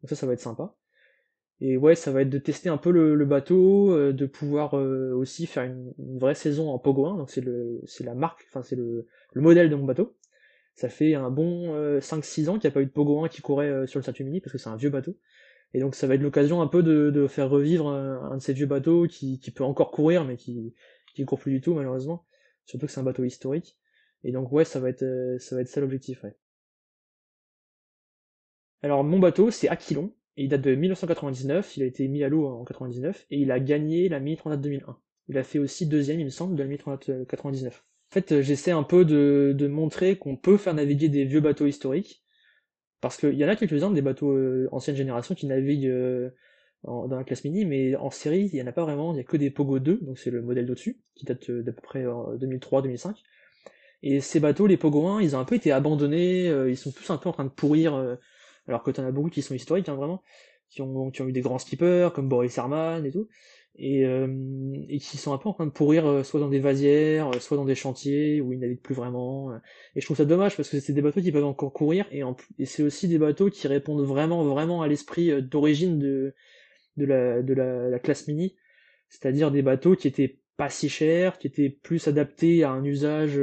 Donc ça va être sympa. Et ouais, ça va être de tester un peu le bateau, de pouvoir aussi faire une vraie saison en Pogo 1, donc c'est la marque, enfin c'est le modèle de mon bateau. Ça fait un bon 5-6 ans qu'il n'y a pas eu de Pogo 1 qui courait sur le Statue Mini, parce que c'est un vieux bateau. Et donc ça va être l'occasion un peu de faire revivre un de ces vieux bateaux qui peut encore courir, mais qui court plus du tout malheureusement. Surtout que c'est un bateau historique. Et donc ouais, ça va être ça l'objectif, ouais. Alors mon bateau, c'est Aquilon, et il date de 1999, il a été mis à l'eau en 99, et il a gagné la Mini Transat 2001. Il a fait aussi deuxième, il me semble, de la Mini Transat 99. En fait, j'essaie un peu de montrer qu'on peut faire naviguer des vieux bateaux historiques, parce qu'il y en a quelques-uns des bateaux ancienne génération qui naviguent dans la classe mini, mais en série, il n'y en a pas vraiment, il n'y a que des Pogo 2, donc c'est le modèle d'au-dessus, qui date d'à peu près 2003-2005. Et ces bateaux, les Pogo 1, ils ont un peu été abandonnés, ils sont tous un peu en train de pourrir, alors que t'en as beaucoup qui sont historiques, hein, vraiment, qui ont eu des grands skippers, comme Boris Herman et tout, et qui sont un peu en train de pourrir, soit dans des vasières, soit dans des chantiers, où ils naviguent plus vraiment. Et je trouve ça dommage, parce que c'est des bateaux qui peuvent encore courir, et c'est aussi des bateaux qui répondent vraiment à l'esprit d'origine de la classe mini, c'est-à-dire des bateaux qui étaient pas si chers, qui étaient plus adaptés à un usage,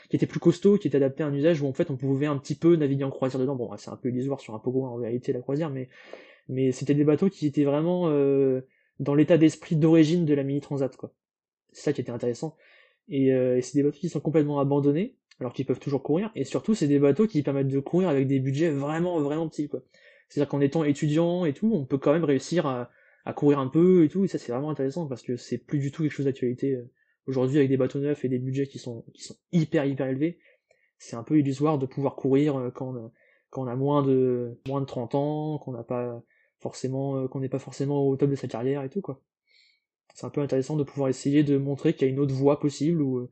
qui étaient plus costauds, qui étaient adaptés à un usage où en fait on pouvait un petit peu naviguer en croisière dedans. Bon, c'est un peu illusoire sur un Pogo en réalité la croisière, mais c'était des bateaux qui étaient vraiment dans l'état d'esprit d'origine de la mini transat, quoi. C'est ça qui était intéressant. Et c'est des bateaux qui sont complètement abandonnés, alors qu'ils peuvent toujours courir, et surtout c'est des bateaux qui permettent de courir avec des budgets vraiment petits, quoi. C'est-à-dire qu'en étant étudiant et tout, on peut quand même réussir à courir un peu et tout, et ça c'est vraiment intéressant parce que c'est plus du tout quelque chose d'actualité aujourd'hui avec des bateaux neufs et des budgets qui sont hyper élevés. C'est un peu illusoire de pouvoir courir quand on a moins de 30 ans, qu'on n'a pas forcément qu'on n'est pas forcément au top de sa carrière et tout, quoi. C'est un peu intéressant de pouvoir essayer de montrer qu'il y a une autre voie possible où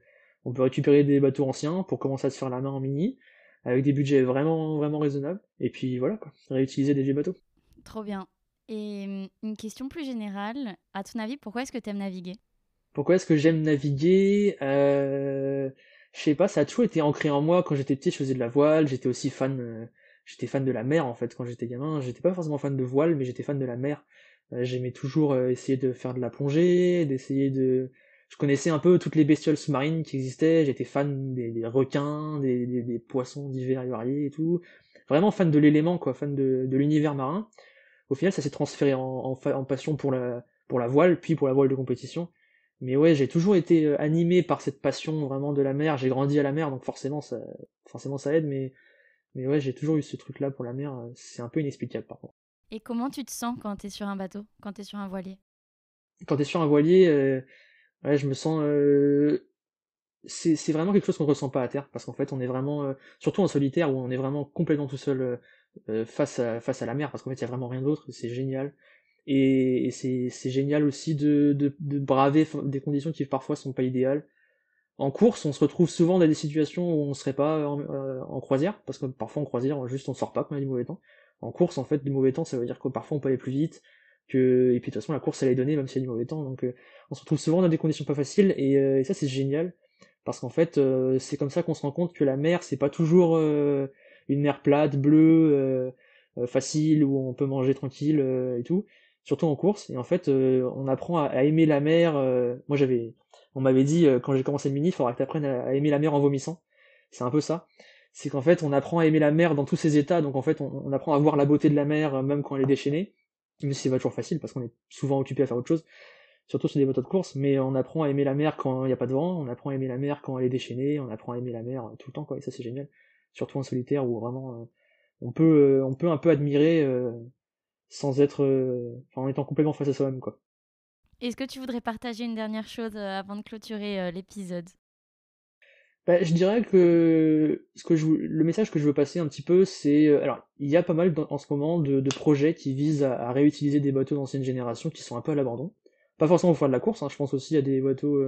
on peut récupérer des bateaux anciens pour commencer à se faire la main en mini, avec des budgets vraiment, vraiment raisonnables, et puis voilà quoi, réutiliser des vieux bateaux. Trop bien. Et une question plus générale, à ton avis, pourquoi est-ce que tu aimes naviguer? Pourquoi est-ce que j'aime naviguer? Je sais pas, ça a toujours été ancré en moi. Quand j'étais petit, je faisais de la voile. J'étais aussi fan, j'étais fan de la mer en fait. Quand j'étais gamin, j'étais pas forcément fan de voile, mais j'étais fan de la mer. J'aimais toujours essayer de faire de la plongée, d'essayer de. Je connaissais un peu toutes les bestioles sous-marines qui existaient. J'étais fan des requins, des poissons divers et variés et tout. Vraiment fan de l'élément, quoi, fan de l'univers marin. Au final, ça s'est transféré en passion pour la voile, puis pour la voile de compétition. Mais ouais, j'ai toujours été animé par cette passion vraiment de la mer. J'ai grandi à la mer, donc forcément ça aide. Mais ouais, j'ai toujours eu ce truc-là pour la mer. C'est un peu inexplicable par contre. Et comment tu te sens quand tu es sur un bateau, quand tu es sur un voilier? Quand t'es sur un voilier, ouais, je me sens. C'est vraiment quelque chose qu'on ressent pas à terre, parce qu'en fait, on est vraiment, surtout en solitaire, où on est vraiment complètement tout seul face à la mer, parce qu'en fait, il y a vraiment rien d'autre. C'est génial. Et c'est génial aussi de braver des conditions qui parfois sont pas idéales. En course, on se retrouve souvent dans des situations où on serait pas en croisière, parce que parfois en croisière, juste on sort pas quand il y a du mauvais temps. En course, en fait, du mauvais temps, ça veut dire que parfois on peut aller plus vite, et puis de toute façon la course elle est donnée même s'il y a du mauvais temps, donc on se retrouve souvent dans des conditions pas faciles, et ça c'est génial, parce qu'en fait c'est comme ça qu'on se rend compte que la mer c'est pas toujours une mer plate, bleue, facile, où on peut manger tranquille et tout, surtout en course, et en fait on apprend à aimer la mer, on m'avait dit, quand j'ai commencé le mini, il faudra que tu apprennes à aimer la mer en vomissant. C'est un peu ça. C'est qu'en fait, on apprend à aimer la mer dans tous ses états, donc en fait, on apprend à voir la beauté de la mer, même quand elle est déchaînée. Même si c'est pas toujours facile, parce qu'on est souvent occupé à faire autre chose, surtout sur des bateaux de course, mais on apprend à aimer la mer quand il n'y a pas de vent, on apprend à aimer la mer quand elle est déchaînée, on apprend à aimer la mer tout le temps, quoi, et ça c'est génial. Surtout en solitaire, où vraiment, on peut un peu admirer, sans être, en étant complètement face à soi-même, quoi. Est-ce que tu voudrais partager une dernière chose avant de clôturer l'épisode? Bah, je dirais que le message que je veux passer un petit peu, c'est alors il y a pas mal en ce moment de projets qui visent à réutiliser des bateaux d'ancienne génération qui sont un peu à l'abandon. Pas forcément pour faire de la course, hein, je pense aussi à des bateaux,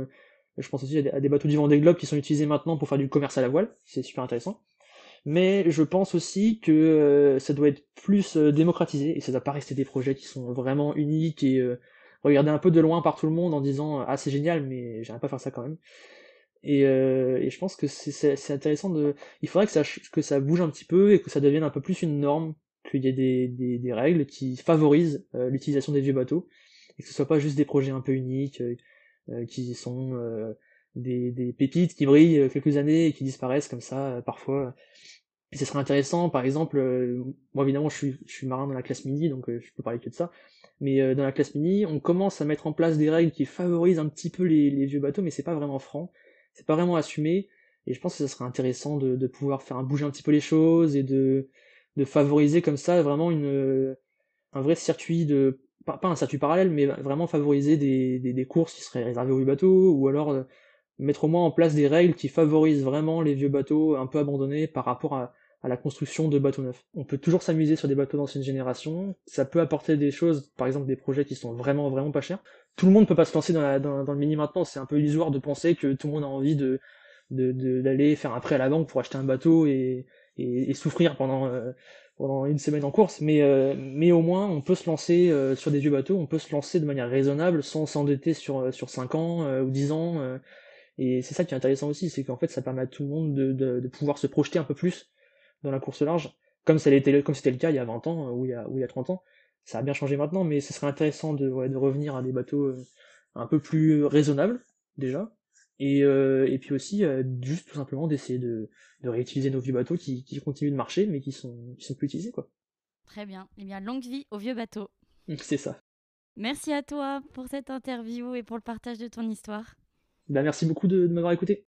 je pense aussi à des bateaux du Vendée Globe qui sont utilisés maintenant pour faire du commerce à la voile, c'est super intéressant. Mais je pense aussi que ça doit être plus démocratisé et ça doit pas rester des projets qui sont vraiment uniques et regardés un peu de loin par tout le monde en disant ah c'est génial mais j'aimerais pas faire ça quand même. Et je pense que c'est intéressant de. Il faudrait que ça bouge un petit peu et que ça devienne un peu plus une norme, qu'il y ait des règles qui favorisent l'utilisation des vieux bateaux, et que ce soit pas juste des projets un peu uniques, qui sont des pépites qui brillent quelques années et qui disparaissent comme ça parfois. Et ce serait intéressant, par exemple, moi évidemment je suis marin dans la classe mini, donc je peux parler que de ça, mais dans la classe mini, on commence à mettre en place des règles qui favorisent un petit peu les vieux bateaux, mais c'est pas vraiment franc, c'est pas vraiment assumé, et je pense que ça serait intéressant de pouvoir faire bouger un petit peu les choses, et de favoriser comme ça vraiment un vrai circuit pas un circuit parallèle, mais vraiment favoriser des courses qui seraient réservées aux vieux bateaux, ou alors mettre au moins en place des règles qui favorisent vraiment les vieux bateaux un peu abandonnés par rapport à la construction de bateaux neufs. On peut toujours s'amuser sur des bateaux d'ancienne génération, ça peut apporter des choses, par exemple des projets qui sont vraiment vraiment pas chers. Tout le monde peut pas se lancer dans le mini maintenant, c'est un peu illusoire de penser que tout le monde a envie d'aller faire un prêt à la banque pour acheter un bateau et souffrir pendant une semaine en course, mais au moins on peut se lancer sur des vieux bateaux, on peut se lancer de manière raisonnable sans s'endetter sur 5 ans ou 10 ans, et c'est ça qui est intéressant aussi, c'est qu'en fait ça permet à tout le monde de pouvoir se projeter un peu plus dans la course large, comme c'était le cas il y a 20 ans ou il y a 30 ans. Ça a bien changé maintenant, mais ce serait intéressant de revenir à des bateaux un peu plus raisonnables, déjà, et puis aussi juste tout simplement d'essayer de réutiliser nos vieux bateaux qui continuent de marcher, mais qui sont plus utilisés, quoi. Très bien. Eh bien, longue vie au vieux bateau. C'est ça. Merci à toi pour cette interview et pour le partage de ton histoire. Bah, merci beaucoup de m'avoir écouté.